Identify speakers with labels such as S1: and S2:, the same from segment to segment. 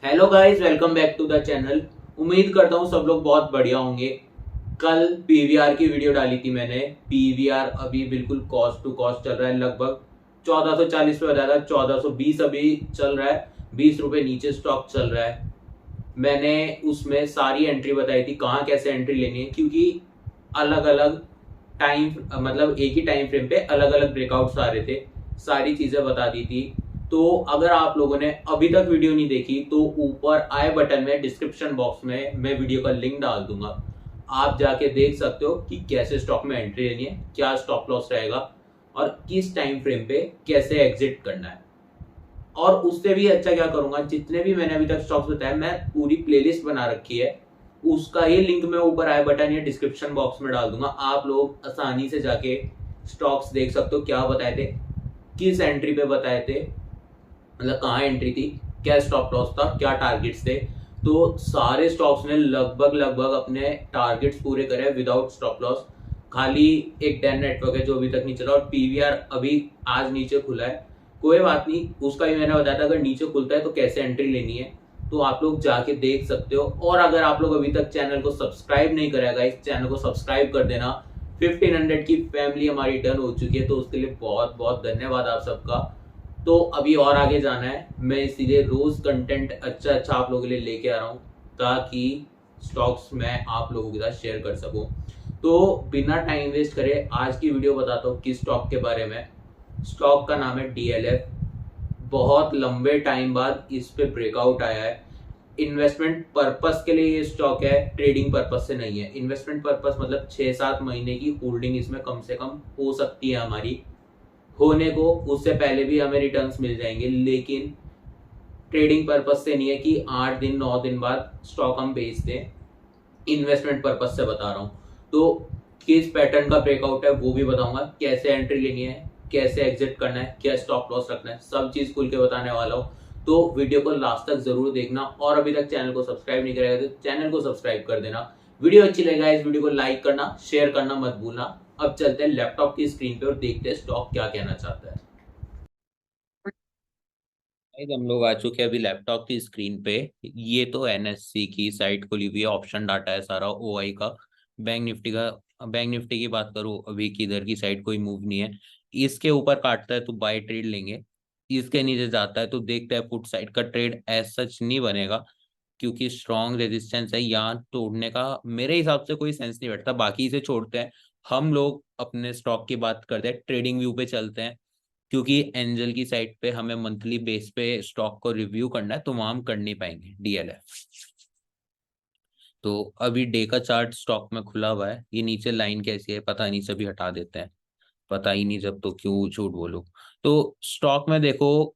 S1: Hello guys, welcome back to the channel. उम्मीद करता हूँ सब लोग बहुत बढ़िया होंगे। कल पीवीआर की वीडियो डाली थी मैंने। पीवीआर अभी बिल्कुल कॉस्ट टू कॉस्ट चल रहा है, लगभग 1440 पे बताया था, 1420 अभी चल रहा है। 20 रुपए नीचे स्टॉक चल रहा है। मैंने उसमें सारी एंट्री बताई थी, कहाँ कैसे एंट्री लेनी है, क्योंकि अलग अलग टाइम मतलब एक ही टाइम फ्रेम पे अलग अलग ब्रेकआउट्स आ रहे थे। सारी चीजें बता दी थी। तो अगर आप लोगों ने अभी तक वीडियो नहीं देखी तो ऊपर आई बटन में डिस्क्रिप्शन बॉक्स में मैं वीडियो का लिंक डाल दूंगा। आप जाके देख सकते हो कि कैसे स्टॉक में एंट्री लेनी है, क्या स्टॉप लॉस रहेगा और किस टाइम फ्रेम पे कैसे एग्जिट करना है। और उससे भी अच्छा क्या करूंगा, जितने भी मैंने अभी तक स्टॉक्स बताए मैं पूरी प्लेलिस्ट बना रखी है, उसका ही लिंक मैं ऊपर आई बटन या डिस्क्रिप्शन बॉक्स में डाल दूंगा। आप लोग आसानी से जाके स्टॉक्स देख सकते हो, क्या बताए थे, किस एंट्री पे बताए थे, मतलब कहाँ एंट्री थी, क्या स्टॉप लॉस था, क्या टारगेट्स थे। तो सारे स्टॉक्स ने लगभग लगभग अपने टारगेट्स पूरे करे विदाउट स्टॉप लॉस। खाली एक डेन नेटवर्क है जो अभी तक नहीं चला, और पीवीआर अभी आज नीचे खुला है। कोई बात नहीं, उसका भी मैंने बताया था अगर नीचे खुलता है तो कैसे एंट्री लेनी है, तो आप लोग जाके देख सकते हो। और अगर आप लोग अभी तक चैनल को सब्सक्राइब नहीं करेगा, इस चैनल को सब्सक्राइब कर देना। 1500 की फैमिली हमारी टर्न हो चुकी है, तो उसके लिए बहुत बहुत धन्यवाद आप सबका। तो अभी और आगे जाना है, मैं इसीलिए रोज कंटेंट अच्छा अच्छा आप लोगों के लिए लेके आ रहा हूँ, ताकि स्टॉक्स मैं आप लोगों के साथ शेयर कर सकूं। तो बिना टाइम वेस्ट करे आज की वीडियो बताता हूँ किस स्टॉक के बारे में। स्टॉक का नाम है डीएलएफ। बहुत लंबे टाइम बाद इस पे ब्रेकआउट आया है। इन्वेस्टमेंट पर्पस के लिए ये स्टॉक है, ट्रेडिंग पर्पस से नहीं है। इन्वेस्टमेंट पर्पस मतलब 6-7 महीने की होल्डिंग इसमें कम से कम हो सकती है हमारी, होने को उससे पहले भी हमें रिटर्न्स मिल जाएंगे, लेकिन ट्रेडिंग पर्पस से नहीं है कि 8 दिन 9 दिन बाद स्टॉक हम बेच दें। इन्वेस्टमेंट पर्पस से बता रहा हूँ। तो किस पैटर्न का ब्रेकआउट है वो भी बताऊंगा, कैसे एंट्री लेनी है, कैसे एग्जिट करना है, क्या स्टॉप लॉस रखना है, सब चीज खुल के बताने वाला हूँ। तो वीडियो को लास्ट तक जरूर देखना, और अभी तक चैनल को सब्सक्राइब नहीं करेगा तो चैनल को सब्सक्राइब कर देना। वीडियो अच्छी लगेगा इस वीडियो को लाइक करना, शेयर करना मत भूलना। अब चलते हैं लैपटॉप की स्क्रीन पे और देखते हैं स्टॉक क्या कहना चाहता है। गाइस, हम लोग आ चुके हैं अभी लैपटॉप की स्क्रीन पे। ये तो एनएससी की साइट खुली हुई है, ऑप्शन डाटा है सारा ओआई का। बैंक निफ्टी का, बैंक निफ्टी की बात करूँ अभी किधर की साइड कोई मूव नहीं है। इसके ऊपर काटता है तो बाय ट्रेड लेंगे, इसके नीचे जाता है तो देखते हैं पुट साइड का ट्रेड एज सच नहीं बनेगा, क्योंकि स्ट्रॉन्ग रेजिस्टेंस है, यहाँ तोड़ने का मेरे हिसाब से कोई सेंस नहीं बैठता। बाकी इसे छोड़ते हैं, हम लोग अपने स्टॉक की बात करते हैं, ट्रेडिंग व्यू पे चलते हैं। क्योंकि एंजल की साइट पे हमें मंथली बेस पे स्टॉक को रिव्यू करना है, तो वहां हम कर नहीं पाएंगे डीएलएफ। तो अभी डे का चार्ट स्टॉक में खुला हुआ है, ये नीचे लाइन कैसी है पता नहीं, सभी हटा देते हैं। पता ही नहीं जब तो क्यों झूठ बोलूं। तो स्टॉक में देखो,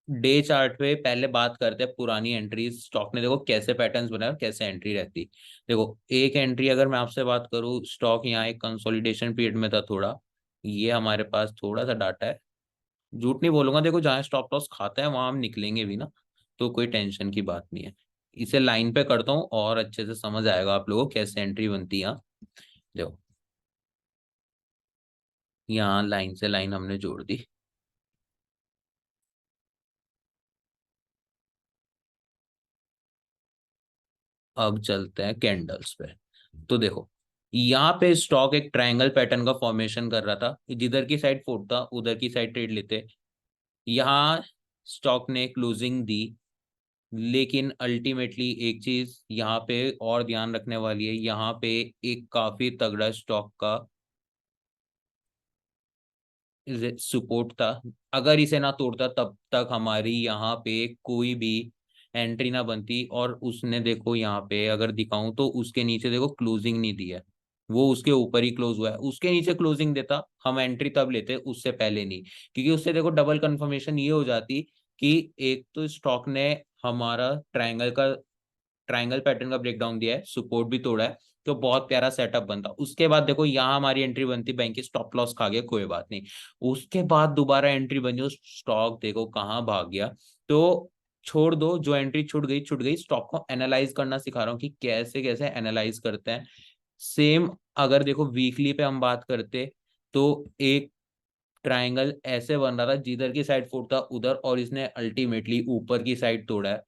S1: डे चार्ट पे पहले बात करते हैं पुरानी एंट्रीज, स्टॉक ने देखो कैसे पैटर्न्स बनाए और कैसे एंट्री रहती। देखो एक एंट्री अगर मैं आपसे बात करूं, स्टॉक यहाँ एक कंसोलिडेशन पीरियड में था थोड़ा। ये हमारे पास थोड़ा सा डाटा है, झूठ नहीं बोलूंगा। देखो जहां स्टॉप लॉस खाता है वहां हम निकलेंगे भी ना, तो कोई टेंशन की बात नहीं है। इसे लाइन पे करता हूँ और अच्छे से समझ आएगा आप लोगों को कैसे एंट्री बनती है यहाँ। देखो यहाँ लाइन से लाइन हमने जोड़ दी। अब चलते हैं कैंडल्स पे। तो देखो यहाँ पे स्टॉक एक ट्रायंगल पैटर्न का फॉर्मेशन कर रहा था, जिधर की साइड फोड़ता उधर की साइड ट्रेड लेते। यहाँ स्टॉक ने क्लोजिंग दी, लेकिन अल्टीमेटली एक चीज यहाँ पे और ध्यान रखने वाली है, यहाँ पे एक काफी तगड़ा स्टॉक का सपोर्ट था। अगर इसे ना तोड़ता तब तक हमारी यहाँ पे कोई भी एंट्री ना बनती। और उसने देखो यहाँ पे अगर दिखाऊं तो उसके नीचे देखो क्लोजिंग नहीं दी है, वो उसके ऊपर ही क्लोज हुआ है। उसके नीचे क्लोजिंग देता हम एंट्री तब लेते, उससे पहले नहीं। क्योंकि उससे देखो डबल कंफर्मेशन ये हो जाती कि एक तो स्टॉक ने हमारा ट्रायंगल पैटर्न का ब्रेकडाउन दिया है, सपोर्ट भी तोड़ा है, तो बहुत प्यारा सेटअप बनता। उसके बाद देखो यहाँ हमारी एंट्री बनती, बैंक की स्टॉप लॉस खा गया, कोई बात नहीं। उसके बाद दोबारा एंट्री बनी, उस स्टॉक देखो कहाँ भाग गया। तो छोड़ दो, जो एंट्री छूट गई छूट गई। स्टॉक को एनालाइज करना सिखा रहा हूँ कि कैसे कैसे एनालाइज करते हैं। सेम अगर देखो वीकली पे हम बात करते, तो एक ट्रायंगल ऐसे बन रहा था, जिधर की साइड फोड़ता उधर, और इसने अल्टीमेटली ऊपर की साइड तोड़ा है।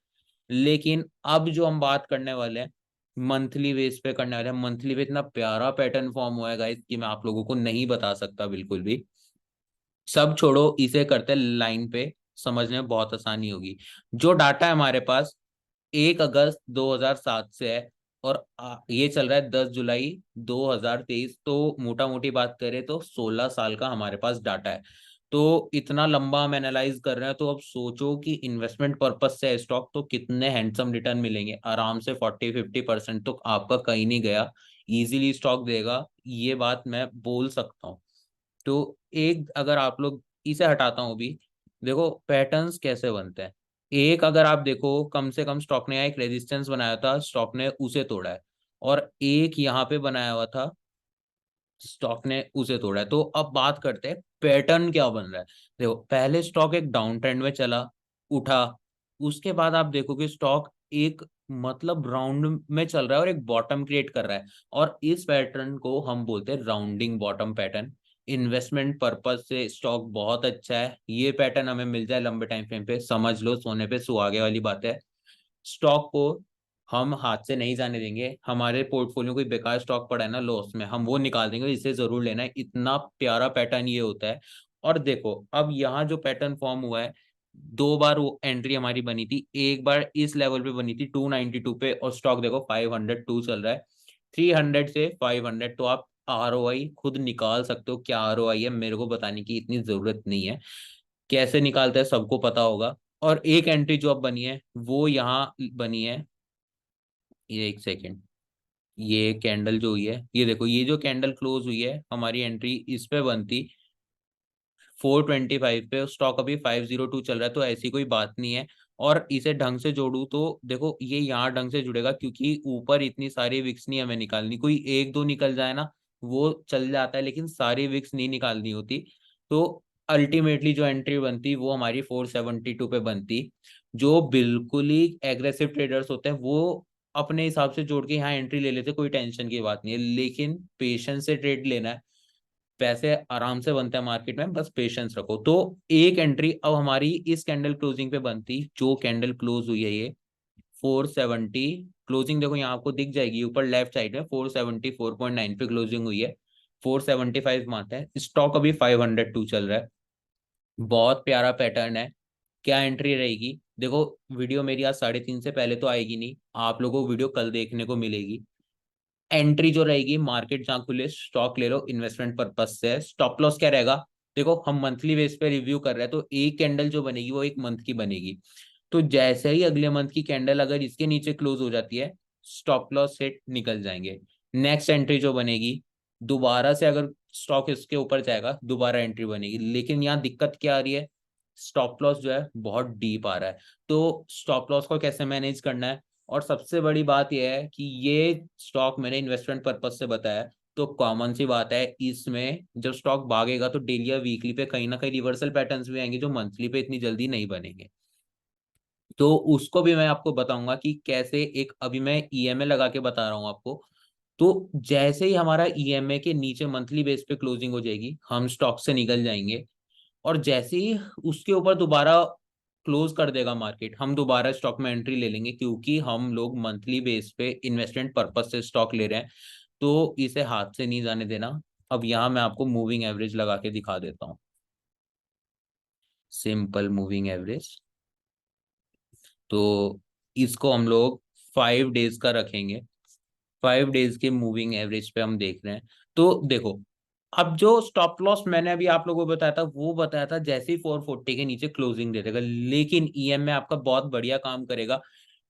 S1: लेकिन अब जो हम बात करने वाले हैं मंथली बेस पे करने वाले हैं। मंथली पे इतना प्यारा पैटर्न फॉर्म हुआ है गाइस कि मैं आप लोगों को नहीं बता सकता बिल्कुल भी। सब छोड़ो, इसे करते लाइन पे, समझने में बहुत आसानी होगी। जो डाटा है हमारे पास 1 अगस्त 2007 से है, और ये चल रहा है 10 जुलाई 2023। तो मोटा मोटी बात करें तो 16 साल का हमारे पास डाटा है। तो इतना लंबा हम एनालाइज कर रहे हैं, तो अब सोचो कि इन्वेस्टमेंट पर्पज से स्टॉक तो कितने हैंडसम रिटर्न मिलेंगे। आराम से 40-50% तो आपका कहीं नहीं गया, इजीली स्टॉक देगा, ये बात मैं बोल सकता हूँ। तो एक अगर आप लोग इसे हटाता हूँ अभी, देखो पैटर्न्स कैसे बनते हैं। एक अगर आप देखो, कम से कम स्टॉक ने एक रेजिस्टेंस बनाया था, स्टॉक ने उसे तोड़ा है। और एक यहाँ पे बनाया हुआ था, स्टॉक ने उसे तोड़ा है। तो अब बात करते हैं पैटर्न क्या बन रहा है। देखो पहले स्टॉक एक डाउन ट्रेंड में चला, उठा, उसके बाद आप देखोगे स्टॉक एक मतलब राउंड में चल रहा है और एक बॉटम क्रिएट कर रहा है। और इस पैटर्न को हम बोलते हैं rounding bottom pattern. Investment purpose से स्टॉक बहुत अच्छा है, ये पैटर्न हमें मिल जाए लंबे टाइम फ्रेम पे, समझ लो सोने पे सुहागे वाली बात है। स्टॉक को हम हाथ से नहीं जाने देंगे। हमारे पोर्टफोलियो कोई बेकार स्टॉक पड़ा है ना लॉस में, हम वो निकाल देंगे, इसे जरूर लेना है। इतना प्यारा पैटर्न ये होता है। और देखो अब यहाँ जो पैटर्न फॉर्म हुआ है, 2 बार वो एंट्री हमारी बनी थी। एक बार इस लेवल पे बनी थी 292 पे, और स्टॉक देखो 502 चल रहा है। 300 से 500, तो आप ROI खुद निकाल सकते हो। क्या ROI है मेरे को बताने की इतनी जरूरत नहीं है, कैसे निकालते हैं सबको पता होगा। और एक एंट्री जो अब बनी है वो यहाँ बनी है, ये एक सेकेंड, ये कैंडल जो हुई है, ये देखो, ये जो कैंडल क्लोज हुई है हमारी एंट्री इस पे बनती 425 पे, स्टॉक अभी 502 चल रहा है, तो ऐसी कोई बात नहीं है। और इसे ढंग से जोड़ू तो देखो ये यहाँ ढंग से जुड़ेगा, क्योंकि ऊपर इतनी सारी विक्स नहीं हमें निकालनी, कोई एक दो निकल जाए ना वो चल जाता है, लेकिन सारी विक्स नहीं निकालनी होती। तो अल्टीमेटली जो एंट्री बनती वो हमारी 472 पे बनती। जो बिल्कुल ही एग्रेसिव ट्रेडर्स होते हैं वो अपने हिसाब से जोड़ के यहाँ एंट्री ले लेते, कोई टेंशन की बात नहीं है। लेकिन पेशेंस से ट्रेड लेना है, पैसे आराम से बनते हैं मार्केट में, बस पेशेंस रखो। तो एक एंट्री अब हमारी इस कैंडल क्लोजिंग पे बनती, जो कैंडल क्लोज हुई है ये 470 क्लोजिंग, देखो यहाँ आपको दिख जाएगी ऊपर लेफ्ट साइड में 474.9 पे क्लोजिंग हुई है। 475 मानते हैं, स्टॉक अभी 502 चल रहा है। बहुत प्यारा पैटर्न है। क्या एंट्री रहेगी देखो, वीडियो मेरी आज 3:30 से पहले तो आएगी नहीं, आप लोगों को वीडियो कल देखने को मिलेगी। एंट्री जो रहेगी, मार्केट जहां खुले स्टॉक ले लो, इन्वेस्टमेंट पर्पज से। स्टॉप लॉस क्या रहेगा, देखो हम मंथली बेस पे रिव्यू कर रहे हैं, तो एक कैंडल जो बनेगी वो एक मंथ की बनेगी। तो जैसे ही अगले मंथ की कैंडल अगर इसके नीचे क्लोज हो जाती है, स्टॉप लॉस से निकल जाएंगे। नेक्स्ट एंट्री जो बनेगी, दोबारा से अगर स्टॉक इसके ऊपर जाएगा दोबारा एंट्री बनेगी। लेकिन यहाँ दिक्कत क्या आ रही है, स्टॉप लॉस जो है बहुत डीप आ रहा है। तो स्टॉप लॉस को कैसे मैनेज करना है, और सबसे बड़ी बात यह है कि ये स्टॉक मैंने इन्वेस्टमेंट पर्पज से बताया, तो कॉमन सी बात है इसमें जब स्टॉक भागेगा तो डेली या वीकली पे कहीं ना कहीं रिवर्सल पैटर्न्स भी आएंगे जो मंथली पे इतनी जल्दी नहीं बनेंगे। तो उसको भी मैं आपको बताऊंगा कि कैसे। एक अभी मैं EMA लगा के बता रहा हूँ आपको। तो जैसे ही हमारा EMA के नीचे मंथली बेस पे क्लोजिंग हो जाएगी, हम स्टॉक से निकल जाएंगे। और जैसे ही उसके ऊपर दोबारा क्लोज कर देगा मार्केट, हम दोबारा स्टॉक में एंट्री ले लेंगे, क्योंकि हम लोग मंथली बेस पे इन्वेस्टमेंट पर्पज से स्टॉक ले रहे हैं। तो इसे हाथ से नहीं जाने देना। अब यहाँ मैं आपको मूविंग एवरेज लगा के दिखा देता हूँ, सिंपल मूविंग एवरेज। तो इसको हम लोग 5 डेज का रखेंगे। 5 डेज के मूविंग एवरेज पे हम देख रहे हैं। तो देखो, अब जो स्टॉप लॉस मैंने अभी आप लोगों को बताया था वो बताया था जैसे ही 440 के नीचे क्लोजिंग दे देगा, लेकिन EM में आपका बहुत बढ़िया काम करेगा।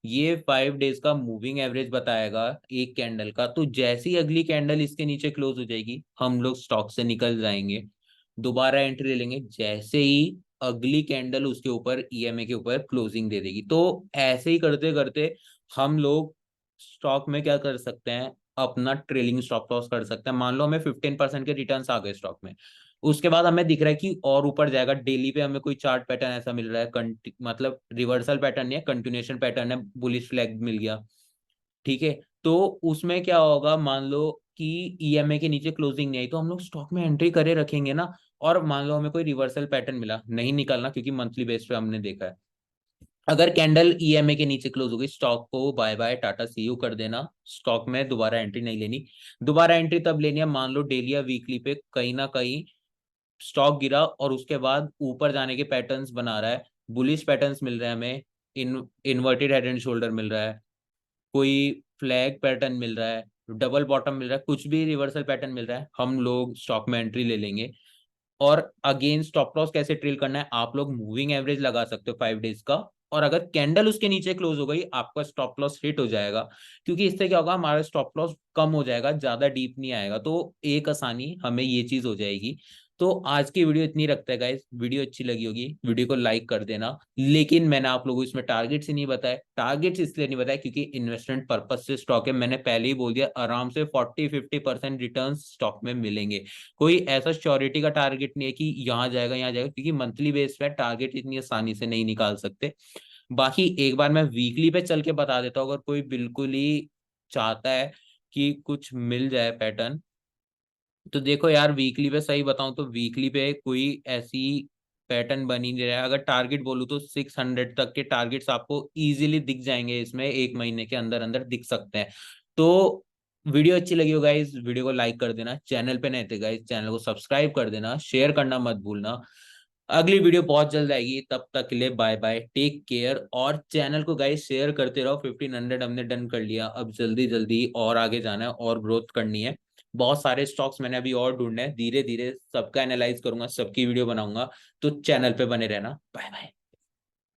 S1: ये 5 डेज का मूविंग एवरेज बताएगा एक कैंडल का। तो जैसे ही अगली कैंडल इसके नीचे क्लोज हो जाएगी, हम लोग स्टॉक से निकल जाएंगे, दोबारा एंट्री ले लेंगे जैसे ही अगली कैंडल उसके ऊपर EMA के ऊपर क्लोजिंग दे देगी। तो ऐसे ही करते करते हम लोग स्टॉक में क्या कर सकते हैं, अपना ट्रेलिंग स्टॉप लॉस कर सकते हैं। मान लो हमें 15% के रिटर्न आ गए स्टॉक में, उसके बाद हमें दिख रहा है कि और ऊपर जाएगा, डेली पे हमें कोई चार्ट पैटर्न ऐसा मिल रहा है, मतलब रिवर्सल पैटर्न नहीं है, कंटिन्यूएशन पैटर्न है, बुलिश फ्लैग मिल गया, ठीक है। तो उसमें क्या होगा, मान लो कि EMA के नीचे क्लोजिंग नहीं आई, तो हम लोग स्टॉक में एंट्री करे रखेंगे ना। और मान लो हमें कोई रिवर्सल पैटर्न मिला, नहीं निकलना क्योंकि मंथली बेस पे हमने देखा है, अगर कैंडल ईएमए के नीचे क्लोज हो गई, स्टॉक को bye bye tata see you कर देना। स्टॉक में दोबारा एंट्री नहीं लेनी। दोबारा एंट्री तब लेनी है मान लो डेली या वीकली पे कहीं ना कहीं स्टॉक गिरा और उसके बाद ऊपर जाने के पैटर्न्स बना रहा है, बुलिश पैटर्न्स मिल रहे हैं हमें, इन्वर्टेड हेड एंड शोल्डर मिल रहा है, कोई फ्लैग पैटर्न मिल रहा है, डबल बॉटम मिल रहा है, कुछ भी रिवर्सल पैटर्न मिल रहा है, हम लोग स्टॉक में एंट्री ले लेंगे। और अगेन स्टॉप लॉस कैसे ट्रेल करना है, आप लोग मूविंग एवरेज लगा सकते हो 5 डेज का, और अगर कैंडल उसके नीचे क्लोज हो गई आपका स्टॉप लॉस हिट हो जाएगा, क्योंकि इससे क्या होगा, हमारा स्टॉप लॉस कम हो जाएगा, ज्यादा डीप नहीं आएगा, तो एक आसानी हमें ये चीज हो जाएगी। तो आज की वीडियो इतनी रखता है गाइस, वीडियो अच्छी लगी होगी वीडियो को लाइक कर देना। लेकिन मैंने आप लोगों को इसमें टारगेट्स ही नहीं बताया, टारगेट्स इसलिए नहीं बताया क्योंकि इन्वेस्टमेंट पर्पज से स्टॉक है, मैंने पहले ही बोल दिया आराम से 40-50% रिटर्न स्टॉक में मिलेंगे। कोई ऐसा श्योरिटी का टारगेट नहीं है कि यहाँ जाएगा यहाँ जाएगा, क्योंकि मंथली बेस पे टारगेट इतनी आसानी से नहीं निकाल सकते। बाकी एक बार मैं वीकली पे चल के बता देता हूँ, अगर कोई बिल्कुल ही चाहता है कि कुछ मिल जाए पैटर्न, तो देखो यार वीकली पे सही बताऊं तो वीकली पे कोई ऐसी पैटर्न बन ही नहीं रहा है। अगर टारगेट बोलूं तो 600 तक के टारगेट्स आपको इजीली दिख जाएंगे, इसमें एक महीने के अंदर अंदर दिख सकते हैं। तो वीडियो अच्छी लगी हो गाइस, वीडियो को लाइक कर देना, चैनल पे नए थे गाइस चैनल को सब्सक्राइब कर देना, शेयर करना मत भूलना। अगली वीडियो बहुत जल्द आएगी, तब तक के लिए बाय बाय, टेक केयर। और चैनल को गाइस शेयर करते रहो, 1500 हमने डन कर लिया, अब जल्दी जल्दी और आगे जाना है और ग्रोथ करनी है। बहुत सारे स्टॉक्स मैंने अभी और ढूंढने हैं, धीरे धीरे सबका एनालाइज करूंगा, सबकी वीडियो बनाऊंगा। तो चैनल पे बने रहना, बाय बाय।